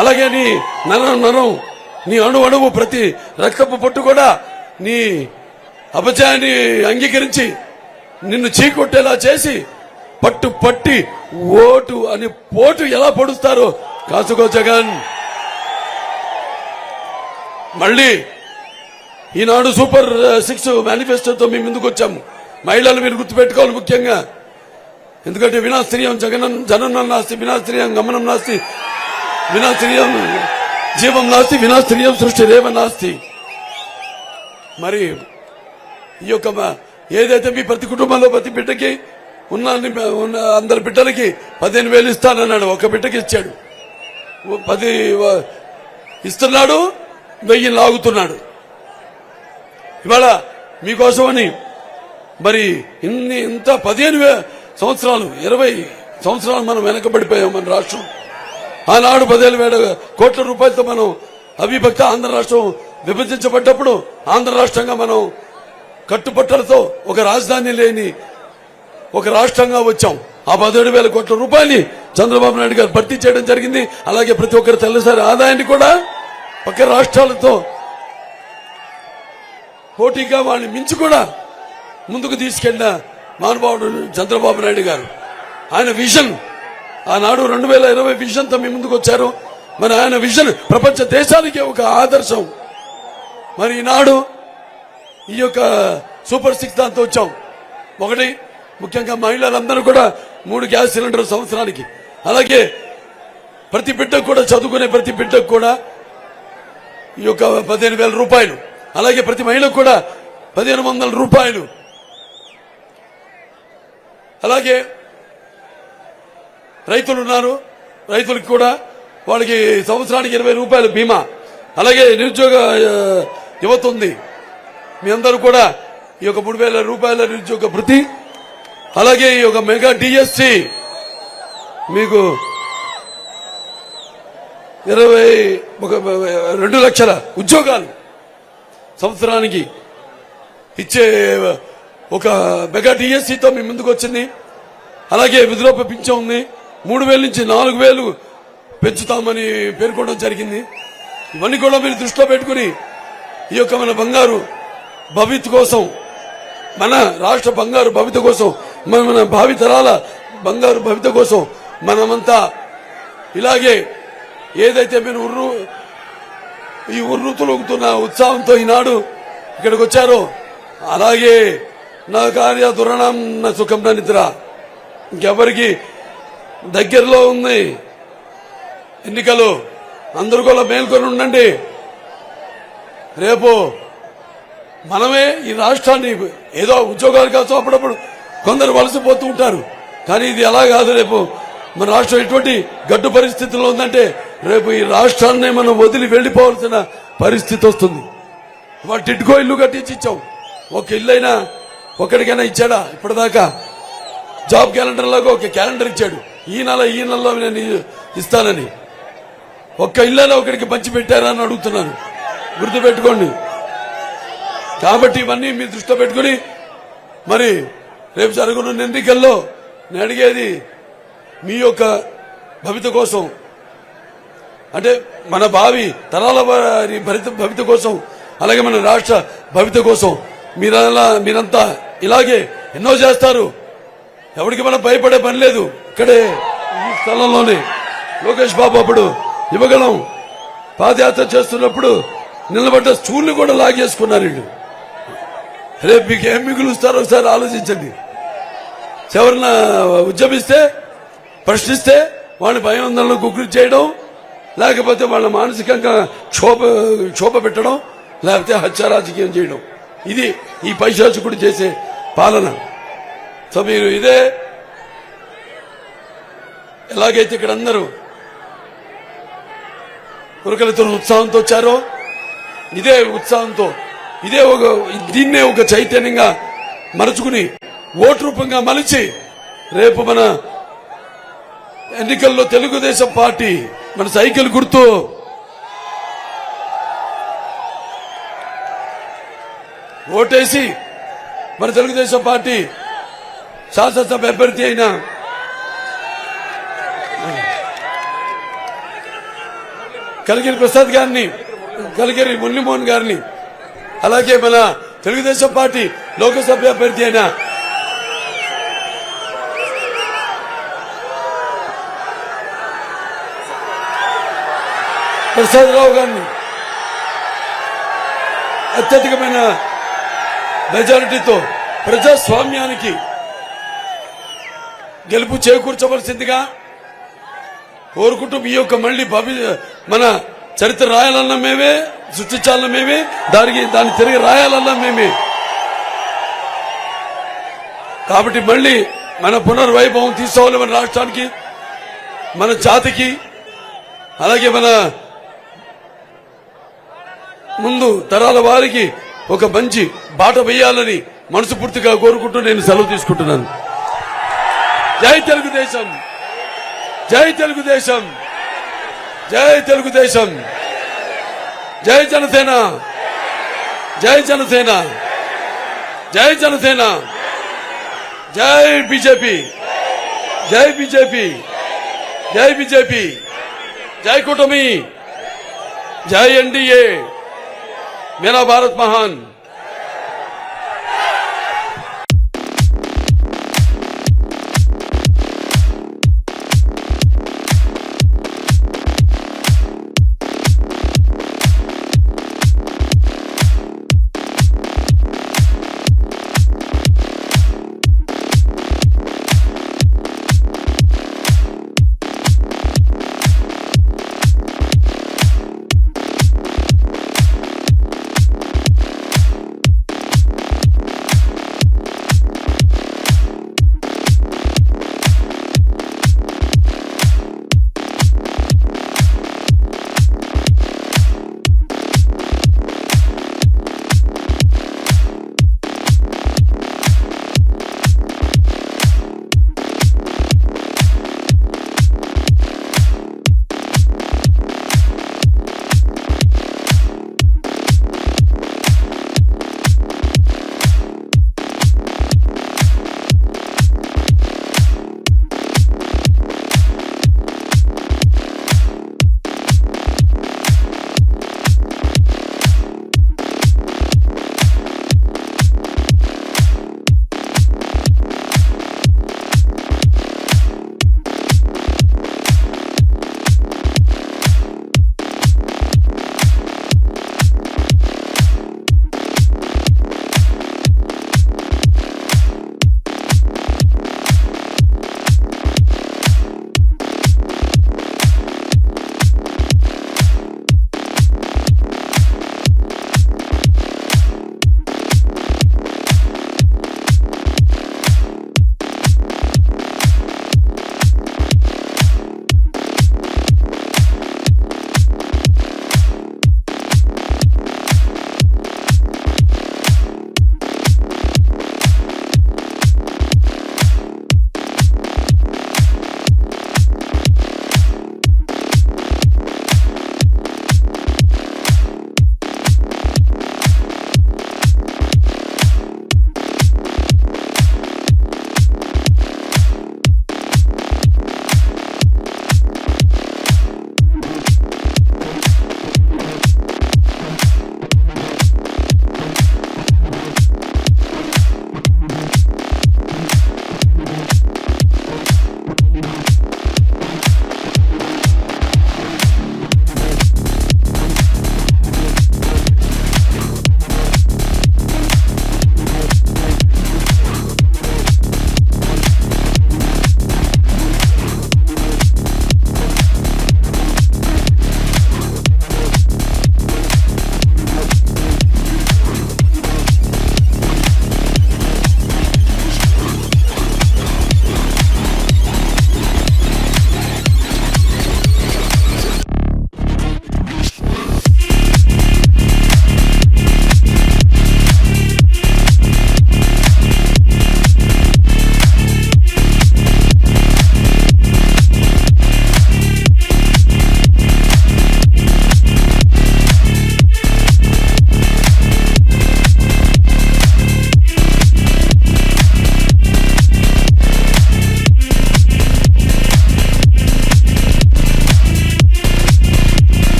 అలాగే నీ నరం నీ అణువు ప్రతి రక్తపు పొట్టు కూడా నీ అపజయాన్ని అంగీకరించి నిన్ను చీకొట్టేలా చేసి పట్టి ఓటు అని పోటు ఎలా పొడుస్తారో కాసుకో జగన్. మళ్ళీ ఈనాడు సూపర్ 6 మేనిఫెస్టోతో మేము ముందుకు వచ్చాము. మహిళలు మీరు గుర్తుపెట్టుకోవాలి ముఖ్యంగా. ఎందుకంటే వినాస్త్రీయం జననం నాస్తి, వినాస్త్రీయం గమనం నాస్తి, వినాస్త్రీయం జీవం నాస్తి, వినాస్త్రీయం సృష్టి రేవ నాస్తి. మరి ఈ యొక్క ఏదైతే మీ ప్రతి కుటుంబంలో ప్రతి బిడ్డకి ఉన్న అందరి బిడ్డలకి 15,000 ఇస్తానన్నాడు. ఒక బిడ్డకి ఇచ్చాడు, 10 ఇస్తున్నాడు, 1000 లాగుతున్నాడు. ఇవాళ మీకోసమని మరి ఇంత 15 సంవత్సరాలు 20 సంవత్సరాలు మనం వెనకబడిపోయాం. మన రాష్ట్రం ఆనాడు 15,000 కోట్ల రూపాయలతో మనం అవిభక్త ఆంధ్ర రాష్ట్రం విభజించబడ్డప్పుడు ఆంధ్ర రాష్ట్రంగా మనం కట్టుబట్టలతో ఒక రాజధాని లేని ఒక రాష్ట్రంగా వచ్చాం. ఆ 17,000 కోట్ల రూపాయలని చంద్రబాబు నాయుడు గారు భర్తీ చేయడం జరిగింది. అలాగే ప్రతి ఒక్కరి తెల్లసారి ఆదాయాన్ని కూడా పక్క రాష్ట్రాలతో పోటీగా వాళ్ళని మించి కూడా ముందుకు తీసుకెళ్లిన మహానుభావుడు చంద్రబాబు నాయుడు గారు. ఆయన విజన్ ఆనాడు 2020 విజన్తో మీ ముందుకు వచ్చారు. మరి ఆయన విజన్ ప్రపంచ దేశానికి ఒక ఆదర్శం. మరి ఈనాడు ఈ యొక్క సూపర్ 6 దాంతో వచ్చాం. ఒకటి ముఖ్యంగా మహిళలందరూ కూడా 3 గ్యాస్ సిలిండర్ సంవత్సరానికి, అలాగే ప్రతి బిడ్డకు కూడా చదువుకునే ప్రతి బిడ్డకు కూడా ఈ యొక్క 15,000 రూపాయలు, అలాగే ప్రతి మహిళకు కూడా 1,500 రూపాయలు, అలాగే రైతులు ఉన్నారు, రైతులకు కూడా వాళ్ళకి సంవత్సరానికి 20 రూపాయలు బీమా, అలాగే నిరుద్యోగ యువత ఉంది. మీ అందరూ కూడా ఈ యొక్క 3,000 రూపాయల నిరుద్యోగ భృతి, అలాగే ఈ యొక్క మెగా డిఎస్సి మీకు 2 లక్షల ఉద్యోగాలు సంవత్సరానికి ఇచ్చే ఒక మెగా డిఎస్సితో మీ ముందుకు వచ్చింది. అలాగే విధులోప పింఛన్ ఉంది, 3,000 నుంచి 4,000 పెంచుతామని పేర్కొనడం జరిగింది. ఇవన్నీ కూడా మీరు దృష్టిలో పెట్టుకుని ఈ యొక్క మన బంగారు భవిత్ కోసం, మన రాష్ట్ర బంగారు భవిత కోసం, మన భావి తరాల బంగారు భవిత కోసం మనమంతా ఇలాగే ఏదైతే మీరు ఈ ఉర్రూతులుగుతున్న ఉత్సాహంతో ఈనాడు ఇక్కడికి వచ్చారో, అలాగే నా కార్య దురణం నా సుఖం నా నిద్ర, ఇంకెవరికి దగ్గరలో ఉంది ఎన్నికలు, అందరూ కూడా మేల్కొని ఉండండి. రేపు మనమే ఈ రాష్ట్రాన్ని ఏదో ఉద్యోగాలు కాదు అప్పుడప్పుడు కొందరు వలసపోతూ ఉంటారు, కానీ ఇది ఎలా కాదు. రేపు మన రాష్ట్రం ఎటువంటి గడ్డు పరిస్థితుల్లో ఉందంటే రేపు ఈ రాష్ట్రాన్ని మనం వదిలి వెళ్లిపోవాల్సిన పరిస్థితి వస్తుంది. వాటి టిట్కో ఇల్లు కట్టించి ఇచ్చాం, ఒక ఇల్లు అయినా ఒకరికైనా ఇచ్చాడా ఇప్పటిదాకా? జాబ్ క్యాలెండర్ లాగా ఒక క్యాలెండర్ ఇచ్చాడు, ఈ నెలలో నేను ఇస్తానని. ఒక్క ఇల్లు ఒకరికి పంచి పెట్టారా అని అడుగుతున్నాను, గుర్తుపెట్టుకోండి. కాబట్టి ఇవన్నీ మీ దృష్టిలో పెట్టుకుని మరి రేపు జరగనున్న ఎన్నికల్లో నేను అడిగేది మీ యొక్క భవిత కోసం, అంటే మన భావి తరాల వారి భవిత కోసం, అలాగే మన రాష్ట్ర భవిత కోసం మీరంతా ఇలాగే ఎన్నో చేస్తారు. ఎవరికి మనం భయపడే పని లేదు. ఇక్కడే ఈ స్థలంలోనే లోకేష్ బాబు అప్పుడు యువగలం పాదయాత్ర చేస్తున్నప్పుడు నిలబడ్డ స్టూల్ని కూడా లాగేసుకున్నారు వీళ్ళు. రేపు మీకు ఏం మిగులుస్తారో ఒకసారి ఆలోచించండి. ఎవరన్నా ఉద్యమిస్తే ప్రశ్నిస్తే వాళ్ళని భయాందోళన గురి చేయడం, లేకపోతే వాళ్ళ మానసికంగా క్షోభ పెట్టడం, లేకపోతే హత్య రాజకీయం చేయడం, ఇది ఈ పైశాచికుడు చేసే పాలన. సో మీరు ఇదే ఎలాగైతే ఇక్కడ అందరూ కురకలతో ఉత్సాహంతో వచ్చారో ఇదే ఉత్సాహంతో దీన్నే ఒక చైతన్యంగా మలుచుకుని ఓటు రూపంగా మలిచి రేపు మన ఎన్నికల్లో తెలుగుదేశం పార్టీ మన సైకిల్ గుర్తు ఓటేసి మన తెలుగుదేశం పార్టీ శాసనసభ అభ్యర్థి అయిన కలిగిరి ప్రసాద్ గారిని, కలిగిరి మురళీమోహన్ గారిని, అలాగే మన తెలుగుదేశం పార్టీ లోకసభ అభ్యర్థి అయిన ప్రసాద్ రావు గారిని అత్యధికమైన మెజారిటీతో ప్రజాస్వామ్యానికి గెలుపు చేకూర్చవలసిందిగా కోరుకుంటూ మీ యొక్క మళ్ళీ మన చరిత్ర రాయాలన్నా మేమే, సృష్టించాలన్నా మేమే, దాన్ని తిరిగి రాయాలన్నా మేమే. కాబట్టి మళ్ళీ మన పునర్వైభవం తీసుకోవాలి మన రాష్ట్రానికి, మన జాతికి, అలాగే మన ముందు తరాల వారికి ఒక మంచి బాట వేయాలని మనస్ఫూర్తిగా కోరుకుంటూ నేను సెలవు తీసుకుంటున్నాను. జై తెలుగుదేశం, జై తెలుగుదేశం, జై తెలుగుదేశం, జై జనసేన, జై జనసేన, జై జనసేన, జై బీజేపీ, జై బీజేపీ, జై బీజేపీ, జై కూటమి, జై ఎన్डीए, मेरा भारत महान।